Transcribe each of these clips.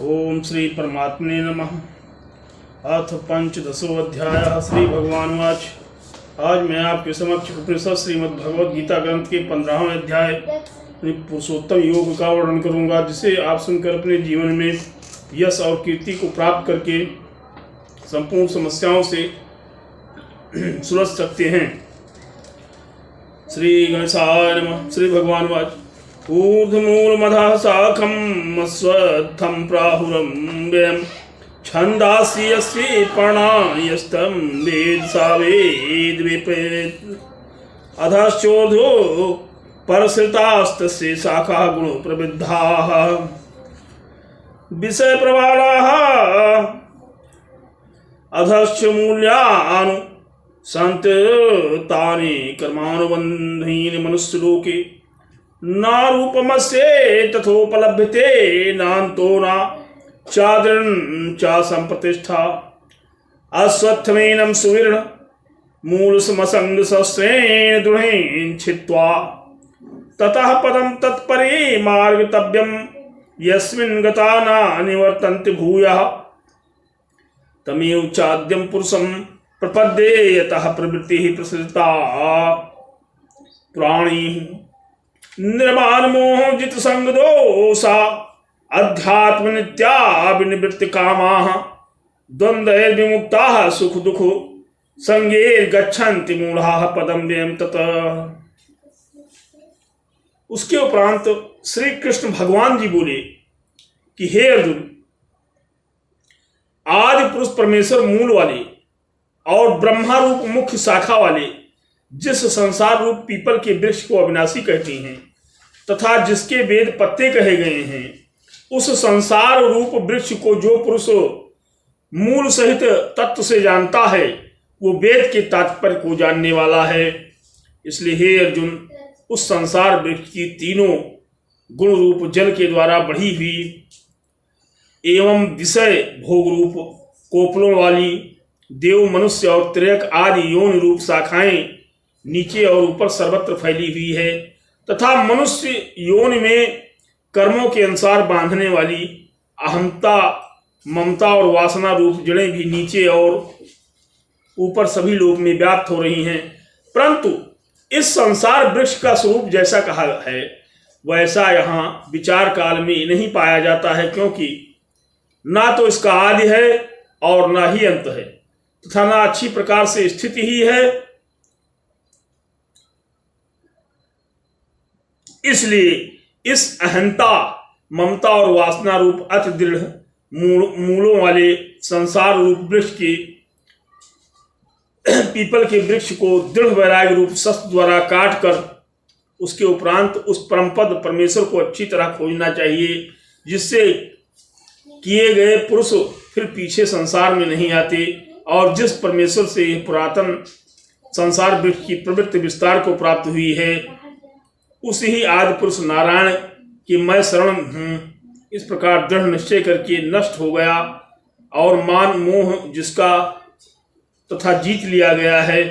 ओम श्री परमात्मने नमः। अथ पंचदशो अध्याय। श्री भगवान वाच। आज मैं आपके समक्ष उपनिषद श्रीमद् भगवद गीता ग्रंथ के 15वें अध्याय पुरुषोत्तम योग का वर्णन करूंगा, जिसे आप सुनकर अपने जीवन में यश और कीर्ति को प्राप्त करके संपूर्ण समस्याओं से सुलझ सकते हैं। श्री गणेशाय नमः। श्री भगवान वाच। ऊर्ध्वमूलमधः शाखम् अश्वत्थं प्राहुरव्ययम् छन्दांसि यस्य पर्णायस्तं वेद स वेद विपेत् अधश्चोर्ध्वो परसृतास्तस्य शाखाः गुणप्रवृद्धाः विषयप्रवालाः अधश्च मूल्यानि सन्ति तानि कर्मानुबन्धीनि मनुष्यलोके नारूपमस्य तथोपलभ्यते नान्तो न चादृन् च सम्प्रतिष्ठा अश्वत्थमेनं सुवीर्ण मूलसमसङ्गशस्त्रेण दृढेन छित्त्वा ततः पदं तत्परे मार्गतव्यं यस्मिन् गता न निवर्तन्ते भूयः तमेव चाद्यं पुरुषं प्रपद्ये यतः प्रवृत्तिः प्रसृता प्राणिः निर्माण मोह जित संग दोषा अध्यात्म नित्या विनिवृत्ति कामाः द्वंद्वैर् विमुक्ताः सुख दुख संगैर् गच्छन्ति मूढ़ाः पदम व्ययम् ततः। उसके उपरांत श्री कृष्ण भगवान जी बोले कि हे अर्जुन, आदि पुरुष परमेश्वर मूल वाले और ब्रह्मा रूप मुख्य शाखा वाले जिस संसार रूप पीपल के वृक्ष को अविनाशी कहते हैं तथा जिसके वेद पत्ते कहे गए हैं, उस संसार रूप वृक्ष को जो पुरुष मूल सहित तत्व से जानता है वो वेद के तात्पर्य को जानने वाला है। इसलिए हे अर्जुन, उस संसार वृक्ष की तीनों गुण रूप जल के द्वारा बढ़ी हुई एवं विषय भोग रूप कोपलों वाली देव मनुष्य और त्रियक आदि योनि रूप शाखाएं नीचे और ऊपर सर्वत्र फैली हुई है तथा मनुष्य योनि में कर्मों के अनुसार बांधने वाली अहंता ममता और वासना रूप जड़ें भी नीचे और ऊपर सभी लोक में व्याप्त हो रही हैं। परंतु इस संसार वृक्ष का स्वरूप जैसा कहा है वैसा यहाँ विचार काल में नहीं पाया जाता है, क्योंकि ना तो इसका आदि है और ना ही अंत है तथा ना अच्छी प्रकार से स्थिति ही है। इसलिए इस अहंता ममता और वासना रूप अति दृढ़ मूलों वाले संसार रूप वृक्ष के पीपल के वृक्ष को दृढ़ वैराग्य रूप शस्त्र द्वारा काट कर उसके उपरांत उस परमपद परमेश्वर को अच्छी तरह खोजना चाहिए, जिससे किए गए पुरुष फिर पीछे संसार में नहीं आते और जिस परमेश्वर से यह पुरातन संसार वृक्ष की प्रवृत्ति विस्तार को प्राप्त हुई है उसी ही आदि पुरुष नारायण कि मैं शरण हूँ, इस प्रकार दृढ़ निश्चय करके नष्ट हो गया और मान मोह जिसका तथा जीत लिया गया है,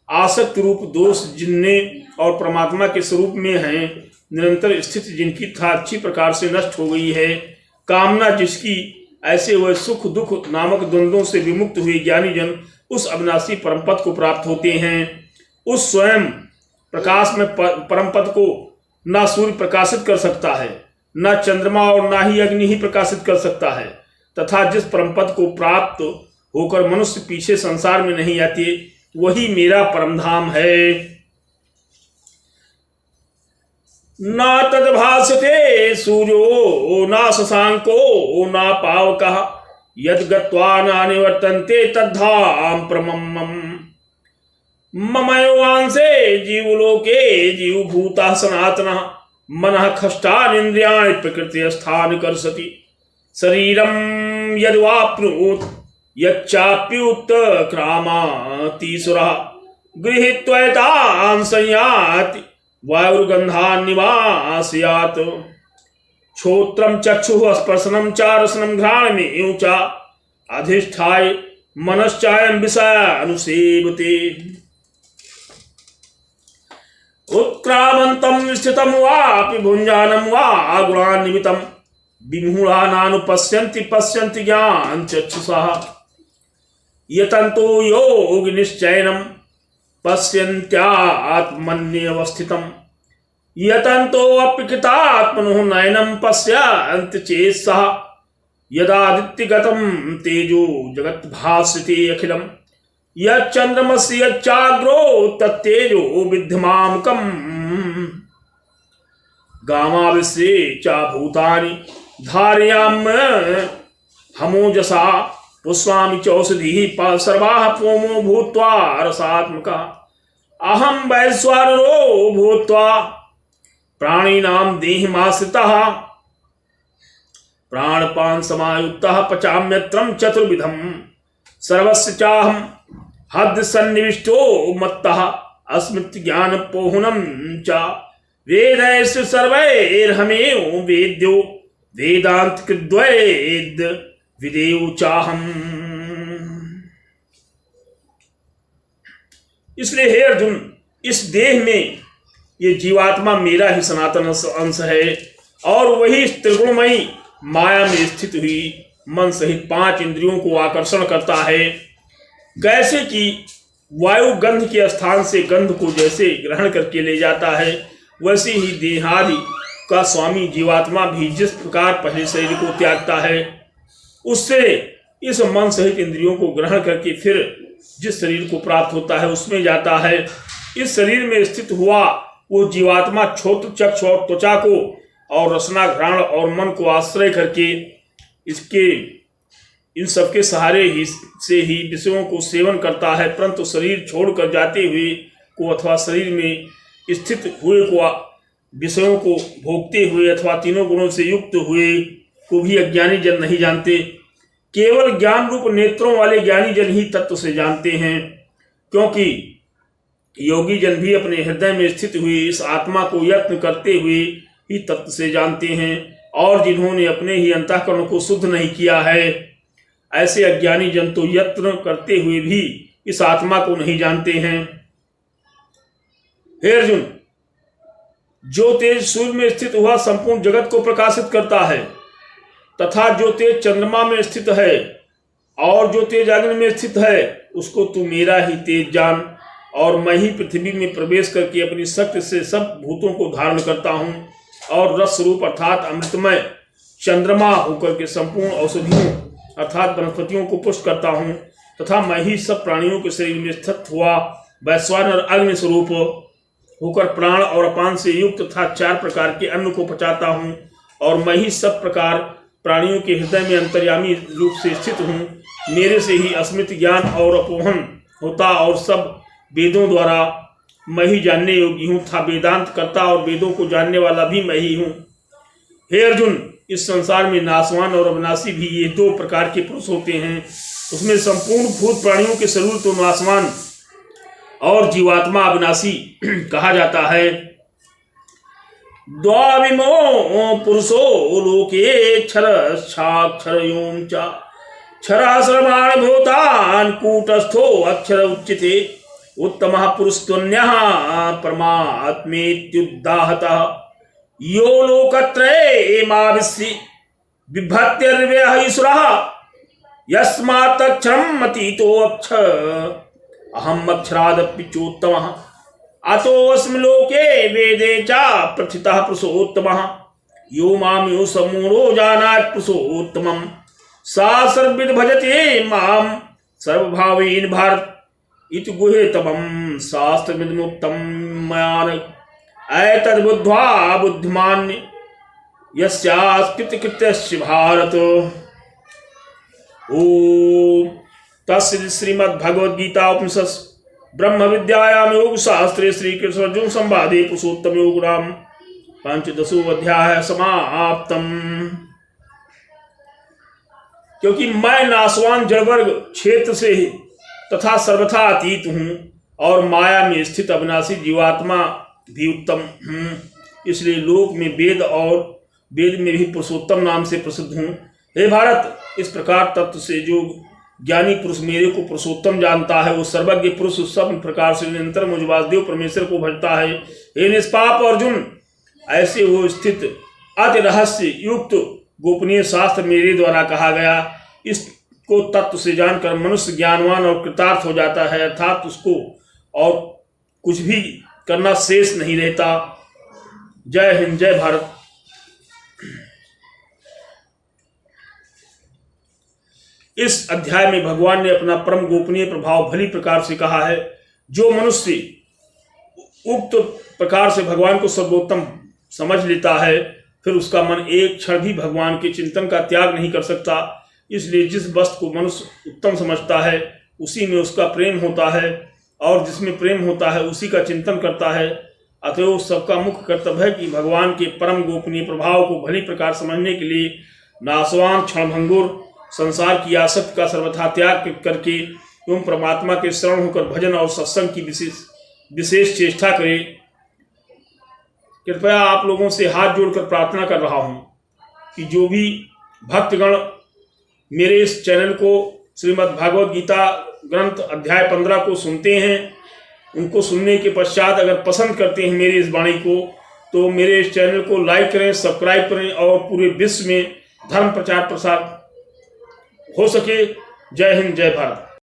आसक्त रूप दोष जिनने और परमात्मा के स्वरूप में हैं निरंतर स्थित जिनकी तथा अच्छी प्रकार से नष्ट हो गई है, कामना जिसकी, ऐसे वह सुख दुख नामक द्वंद्वों से विमुक्त हुए ज्ञानी जन उस अविनाशी परमपद को प्राप्त होते हैं। उस स्वयं प्रकाश में परमपद को ना सूर्य प्रकाशित कर सकता है, ना चंद्रमा और ना ही अग्नि ही प्रकाशित कर सकता है तथा जिस परमपद को प्राप्त होकर मनुष्य पीछे संसार में नहीं आते वही मेरा परमधाम है। ना तद्भासते सूर्यो ना शशांको ना पावकः यद् गत्वा न निवर्तन्ते तद्धाम परमम् ममैवांसे जीवलोके जीवभूतः सनातनः मनः खष्टानीन्द्रियाणि प्रकृति स्थान कर्षति शरीरं यद्वाप्नुत यच्चाप्युत क्रामातिसुरः गृहीत्वैतान् संयाति वायुर्गन्धान् निवासयात् श्रोत्रं चक्षुः स्पर्शनं च रसनं घ्राणमेव च अधिष्ठाय मनश्चायं विषयानुसेवते उत्क्रामन्तं स्थितं वापि भुञ्जानं वा गुणान्वितं विमूढ़ानानुपश्यन्ति पश्यन्ति ज्ञान चक्षुषा यतन्तो योग निश्चयनम पश्यन्त्यात्मन्यवस्थितम् यतन्तो अप्यकृतात्मनो नयनम पश्यन्ति चेत्सः यदादित्यगतं तेजो जगत् भास्यते अखिलम् यच्चन्द्रमसि यच्चाग्रो तत्तेजो विद्यमामकम् गामाविश्वे च भूतानि धारयाम्यहमोजसा पुष्पामि चौषधिः सर्वाः पोमो भूत्वा रसात्मका अहं वैश्वानरो भूत्वा प्राणिनां देहिमाश्रितः प्राणपान समायुक्तः पचाम्यत्रं चतुर्विधं सर्वस्य चाहं हद सन्निविष्टो मत्तः अस्मृति ज्ञानपोहनं च वेदैश्च सर्वैर्हमेव वेद्यो वेदान्तकृद्वैद् विदेव चाहम। इसलिए हे अर्जुन, इस देह में ये जीवात्मा मेरा ही सनातन अंश है और वही इस त्रिगुणमयी माया में स्थित हुई मन सहित 5 इंद्रियों को आकर्षण करता है। कैसे कि वायु गंध के स्थान से गंध को जैसे ग्रहण करके ले जाता है, वैसे ही देहादि का स्वामी जीवात्मा भी जिस प्रकार पहले शरीर को त्यागता है, उससे इस मन सहित इंद्रियों को ग्रहण करके फिर जिस शरीर को प्राप्त होता है उसमें जाता है। इस शरीर में स्थित हुआ वो जीवात्मा छोत्र चक्षु और त्वचा को और रसना घ्राण और मन को आश्रय करके इसके इन सबके सहारे ही से ही विषयों को सेवन करता है, परंतु शरीर छोड़कर जाते हुए को अथवा शरीर में स्थित हुए को विषयों को भोगते हुए अथवा तीनों गुणों से युक्त हुए को भी अज्ञानी जन नहीं जानते। केवल ज्ञान रूप नेत्रों वाले ज्ञानी जन ही तत्व से जानते हैं, क्योंकि योगी जन भी अपने हृदय में स्थित हुई इस आत्मा को यत्न करते हुए ही तत्व से जानते हैं, और जिन्होंने अपने ही अंतःकरण को शुद्ध नहीं किया है, ऐसे अज्ञानी जन तो यत्न करते हुए भी इस आत्मा को नहीं जानते हैं। हे अर्जुन, जो तेज सूर्य में स्थित हुआ संपूर्ण जगत को प्रकाशित करता है, तथा जो तेज चंद्रमा में स्थित है और जो तेज अग्नि में स्थित है, उसको तू मेरा ही तेज जान, और मैं ही पृथ्वी में प्रवेश करके अपनी शक्ति से सब भूतों को धारण करता हूँ, और रस रूप अर्थात अमृतमय चंद्रमा होकर के संपूर्ण औषधियों अर्थात वनस्पतियों को पुष्ट करता हूँ, तथा मैं ही सब प्राणियों के शरीर में स्थित हुआ वैश्वानर अग्नि स्वरूप होकर प्राण और अपान से युक्त तथा 4 प्रकार के अन्न को पचाता हूँ, और मैं ही सब प्रकार प्राणियों के हृदय में अंतर्यामी रूप से स्थित हूँ। मेरे से ही अस्मित ज्ञान और अपोहन होता, और सब वेदों द्वारा मैं ही जानने योग्य हूँ तथा वेदांत करता और वेदों को जानने वाला भी मैं ही हूँ। हे अर्जुन, इस संसार में नाशवान और अविनाशी भी ये 2 प्रकार के पुरुष होते हैं। उसमें संपूर्ण भूत प्राणियों के शरीर तो नाशवान और जीवात्मा अविनाशी कहा जाता है। द्वाविमो पुरुषो लोके क्षरक्षाक्षरयों च क्षराश्रमाण भूतान कूटस्थो अक्षर उच्यते उत्तमः पुरुषत्वन्यः परमात्मेत्युदाहतः यो लोकत्रयेमाविश्य बिभर्त्यर्व्यः यस्मात्क्षरम् अतीतो अक्षर अहम अक्षरादपि चोत्तमः अतोऽस्मि लोके वेदे च प्रथितः पुरुषोत्तमः यो मां यो समूढो जानाति पुरुषोत्तमं सा सर्वविद भजते मां सर्वभावेन भारत इति गुह्यतमं शास्त्रमिदमुक्तं मया एतद्बुद्ध्वा बुद्धिमान् यस्यास्कृतकृत्यस्य भारत। ओम तस्य श्रीमद्भगवद्गीता उपनिषत् ब्रह्म विद्यायाम योग शास्त्रे श्री कृष्ण अर्जुन संवादे पुरुषोत्तम योग नाम 15वां अध्याय समाप्तम। क्योंकि मैं नाशवान जड़वर्ग क्षेत्र से तथा सर्वथा अतीत हूँ और माया में स्थित अविनाशी जीवात्मा भी उत्तम हूँ, इसलिए लोक में वेद और वेद में भी पुरुषोत्तम नाम से प्रसिद्ध हूँ। हे भारत, इस प्रकार तत्व से जो ज्ञानी पुरुष मेरे को पुरुषोत्तम जानता है, वो सर्वज्ञ पुरुष सब प्रकार से निरंतर मुझ वासुदेव परमेश्वर को भजता है। हे निष्पाप अर्जुन, ऐसे वो स्थित अति रहस्य युक्त गोपनीय शास्त्र मेरे द्वारा कहा गया, इसको तत्व से जानकर मनुष्य ज्ञानवान और कृतार्थ हो जाता है, अर्थात उसको और कुछ भी करना शेष नहीं रहता। जय हिंद, जय भारत। इस अध्याय में भगवान ने अपना परम गोपनीय प्रभाव भली प्रकार से कहा है। जो मनुष्य उक्त प्रकार से भगवान को सर्वोत्तम समझ लेता है, फिर उसका मन एक क्षण भी भगवान के चिंतन का त्याग नहीं कर सकता। इसलिए जिस वस्तु को मनुष्य उत्तम समझता है उसी में उसका प्रेम होता है, और जिसमें प्रेम होता है उसी का चिंतन करता है। अतएव सबका मुख्य कर्तव्य है कि भगवान के परम गोपनीय प्रभाव को भली प्रकार समझने के लिए नाशवान क्षणभंगुर संसार की आसक्ति का सर्वथा त्याग करके एवं परमात्मा के शरण होकर भजन और सत्संग की विशेष चेष्टा करें। कृपया आप लोगों से हाथ जोड़कर प्रार्थना कर रहा हूं कि जो भी भक्तगण मेरे इस चैनल को श्रीमद् भागवत गीता ग्रंथ अध्याय 15 को सुनते हैं, उनको सुनने के पश्चात अगर पसंद करते हैं मेरी इस वाणी को, तो मेरे इस चैनल को लाइक करें, सब्सक्राइब करें और पूरे विश्व में धर्म प्रचार प्रसार हो सके। जय हिंद, जय भारत।